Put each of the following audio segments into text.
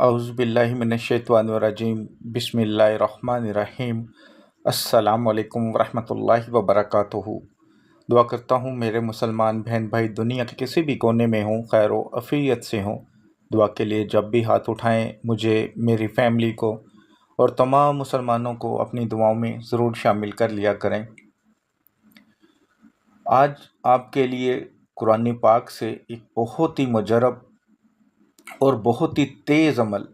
औज़ुबिल्लाहि मिनश्शैतानिर्रजीम बिस्मिल्लाहिर्रहमानिर्रहीम। अस्सलामु अलैकुम वरहमतुल्लाहि वबरकातुहू। दुआ करता हूँ मेरे मुसलमान बहन भाई दुनिया के किसी भी कोने में हों, खैर व अफ़ियत से हों। दुआ के लिए जब भी हाथ उठाएं मुझे, मेरी फ़ैमिली को और तमाम मुसलमानों को अपनी दुआओं में ज़रूर शामिल कर लिया करें। आज आपके लिए कुरान पाक से एक बहुत ही मुजरब और बहुत ही तेज़ अमल,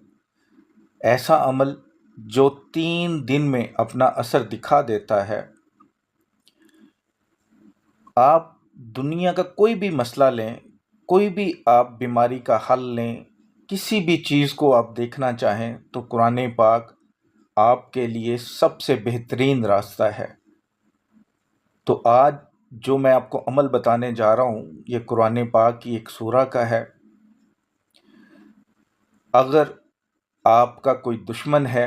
ऐसा अमल जो 3 दिन में अपना असर दिखा देता है। आप दुनिया का कोई भी मसला लें, कोई भी आप बीमारी का हल लें, किसी भी चीज़ को आप देखना चाहें तो कुरान पाक आपके लिए सबसे बेहतरीन रास्ता है। तो आज जो मैं आपको अमल बताने जा रहा हूँ ये कुरान पाक की एक सूरा का है। अगर आपका कोई दुश्मन है,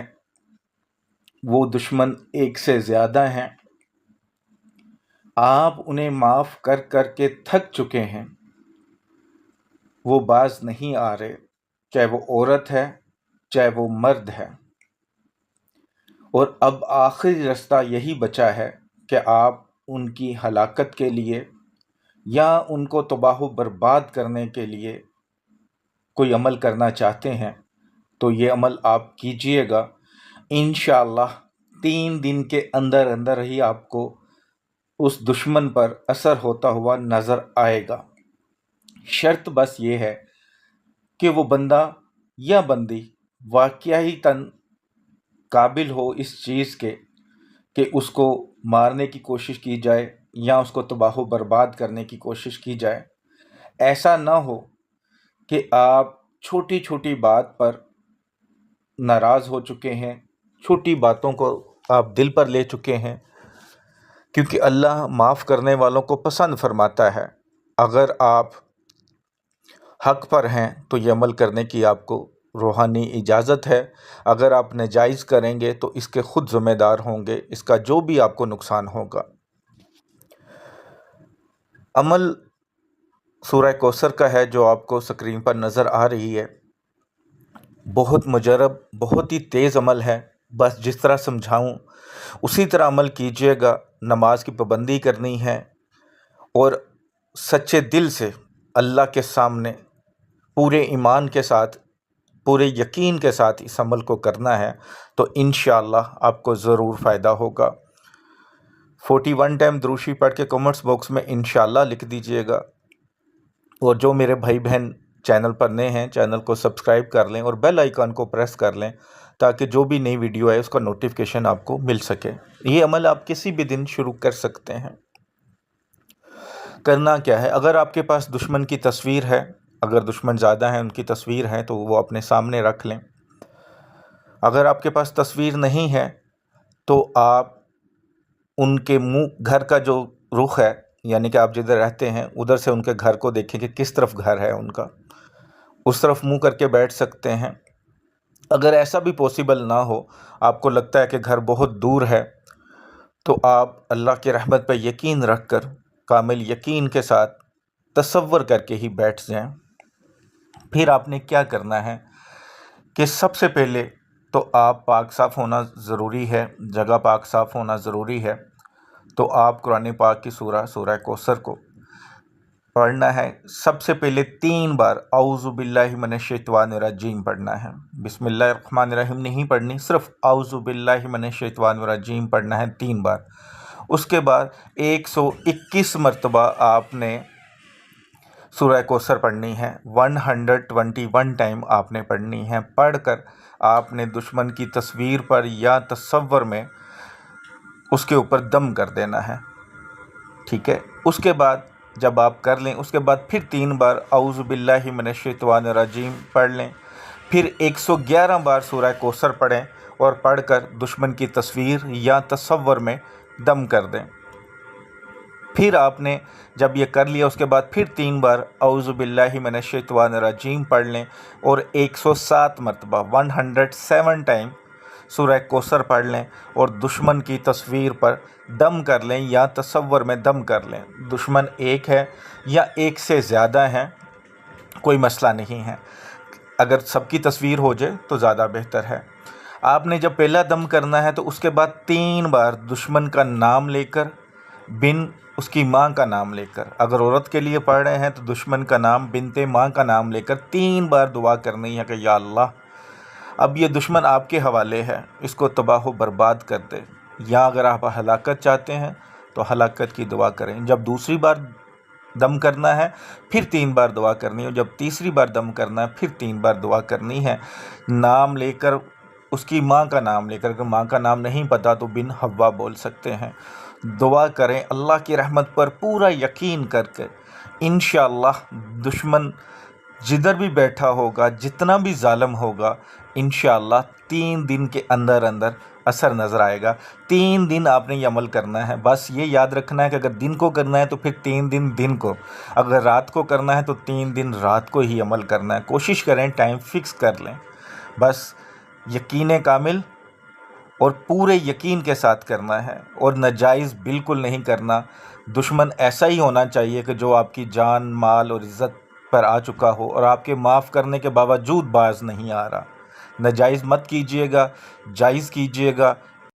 वो दुश्मन एक से ज़्यादा हैं, आप उन्हें माफ़ कर कर के थक चुके हैं, वो बाज नहीं आ रहे, चाहे वो औरत है चाहे वो मर्द है, और अब आखिरी रास्ता यही बचा है कि आप उनकी हलाकत के लिए या उनको तबाह बर्बाद करने के लिए कोई अमल करना चाहते हैं तो ये अमल आप कीजिएगा। इंशाअल्लाह 3 दिन के अंदर अंदर ही आपको उस दुश्मन पर असर होता हुआ नज़र आएगा। शर्त बस ये है कि वो बंदा या बंदी वाकई तन काबिल हो इस चीज़ के कि उसको मारने की कोशिश की जाए या उसको तबाह बर्बाद करने की कोशिश की जाए। ऐसा ना हो कि आप छोटी छोटी बात पर नाराज़ हो चुके हैं, छोटी बातों को आप दिल पर ले चुके हैं, क्योंकि अल्लाह माफ़ करने वालों को पसंद फरमाता है। अगर आप हक़ पर हैं तो ये अमल करने की आपको रूहानी इजाज़त है। अगर आप नाजायज़ करेंगे तो इसके ख़ुद ज़िम्मेदार होंगे, इसका जो भी आपको नुकसान होगा। अमल सूरह कौसर का है जो आपको स्क्रीन पर नज़र आ रही है। बहुत मुजरब, बहुत ही तेज़ अमल है। बस जिस तरह समझाऊं उसी तरह अमल कीजिएगा। नमाज की पाबंदी करनी है और सच्चे दिल से अल्लाह के सामने पूरे ईमान के साथ, पूरे यकीन के साथ इस अमल को करना है, तो इंशाअल्लाह आपको ज़रूर फ़ायदा होगा। 41 टाइम दुरूशी पढ़ के कमेंट्स बॉक्स में इंशाअल्लाह लिख दीजिएगा। और जो मेरे भाई बहन चैनल पर नए हैं, चैनल को सब्सक्राइब कर लें और बेल आइकन को प्रेस कर लें ताकि जो भी नई वीडियो है उसका नोटिफिकेशन आपको मिल सके। ये अमल आप किसी भी दिन शुरू कर सकते हैं। करना क्या है, अगर आपके पास दुश्मन की तस्वीर है, अगर दुश्मन ज़्यादा है उनकी तस्वीर है तो वो अपने सामने रख लें। अगर आपके पास तस्वीर नहीं है तो आप उनके मुंह, घर का जो रुख है, यानी कि आप जिधर रहते हैं उधर से उनके घर को देखें कि किस तरफ घर है उनका, उस तरफ मुंह करके बैठ सकते हैं। अगर ऐसा भी पॉसिबल ना हो, आपको लगता है कि घर बहुत दूर है, तो आप अल्लाह की रहमत पर यकीन रख कर, कामिल यकीन के साथ तसव्वुर करके ही बैठ जाएं। फिर आपने क्या करना है कि सबसे पहले तो आप पाक साफ़ होना ज़रूरी है, जगह पाक साफ़ होना ज़रूरी है। तो आप कुरान पाक की सूरह कौसर को पढ़ना है। सबसे पहले 3 बार औज़ु बिल्लाहि मिनश्शैतानिर्रजीम पढ़ना है। बिस्मिल्लाहिर्रहमानिर्रहीम नहीं पढ़नी, सिर्फ औज़ु बिल्लाहि मिनश्शैतानिर्रजीम पढ़ना है 3 बार। उसके बाद 121 मरतबा आपने सूरह कौसर पढ़नी है। 121 टाइम आपने पढ़नी है। पढ़कर आपने दुश्मन की तस्वीर पर या तसव्वुर में उसके ऊपर दम कर देना है, ठीक है। उसके बाद जब आप कर लें, उसके बाद फिर 3 बार औज़ु बिल्लाहि मिनश्शैतानिर्रजीम पढ़ लें। फिर 111 बार सूरह कौसर पढ़ें और पढ़कर दुश्मन की तस्वीर या तसव्वुर में दम कर दें। फिर आपने जब ये कर लिया उसके बाद फिर 3 बार औज़ु बिल्लाहि मिनश्शैतानिर्रजीम पढ़ लें और 107 मरतबा 107 टाइम सूरह कौसर पढ़ लें और दुश्मन की तस्वीर पर दम कर लें या तसव्वुर में दम कर लें। दुश्मन एक है या एक से ज़्यादा हैं, कोई मसला नहीं है। اگر سب کی تصویر ہو جائے تو زیادہ بہتر ہے۔ آپ نے جب پہلا دم کرنا ہے تو اس کے بعد 3 بار دشمن کا نام لے کر، بن اس کی ماں کا نام لے کر، اگر عورت کے لیے پڑھ رہے ہیں تو دشمن کا نام بنت ماں کا نام لے کر 3 بار دعا کرنی ہے کہ یا اللہ اب یہ دشمن آپ کے حوالے ہے، اس کو تباہ و برباد کر دے، یا اگر آپ ہلاکت چاہتے ہیں تو ہلاکت کی دعا کریں۔ جب دوسری بار دم کرنا ہے پھر 3 بار دعا کرنی ہے، جب تیسری بار دم کرنا ہے پھر 3 بار دعا کرنی ہے، نام لے کر، اس کی ماں کا نام لے کر۔ اگر ماں کا نام نہیں پتا تو بن حوا بول سکتے ہیں۔ دعا کریں اللہ کی رحمت پر پورا یقین کر کے، انشاءاللہ دشمن جدھر بھی بیٹھا ہوگا، جتنا بھی ظالم ہوگا، انشاءاللہ 3 دن کے اندر اندر اثر نظر آئے گا۔ 3 دن آپ نے یہ عمل کرنا ہے، بس یہ یاد رکھنا ہے کہ اگر دن کو کرنا ہے تو پھر 3 دن دن کو، اگر رات کو کرنا ہے تو 3 دن رات کو ہی عمل کرنا ہے۔ کوشش کریں ٹائم فکس کر لیں، بس یقین کامل اور پورے یقین کے ساتھ کرنا ہے، اور ناجائز بالکل نہیں کرنا۔ دشمن ایسا ہی ہونا چاہیے کہ جو آپ کی جان، مال اور عزت پر آ چکا ہو اور آپ کے معاف کرنے کے باوجود باز نہیں آ رہا۔ ناجائز مت کیجیے گا، جائز کیجیے گا،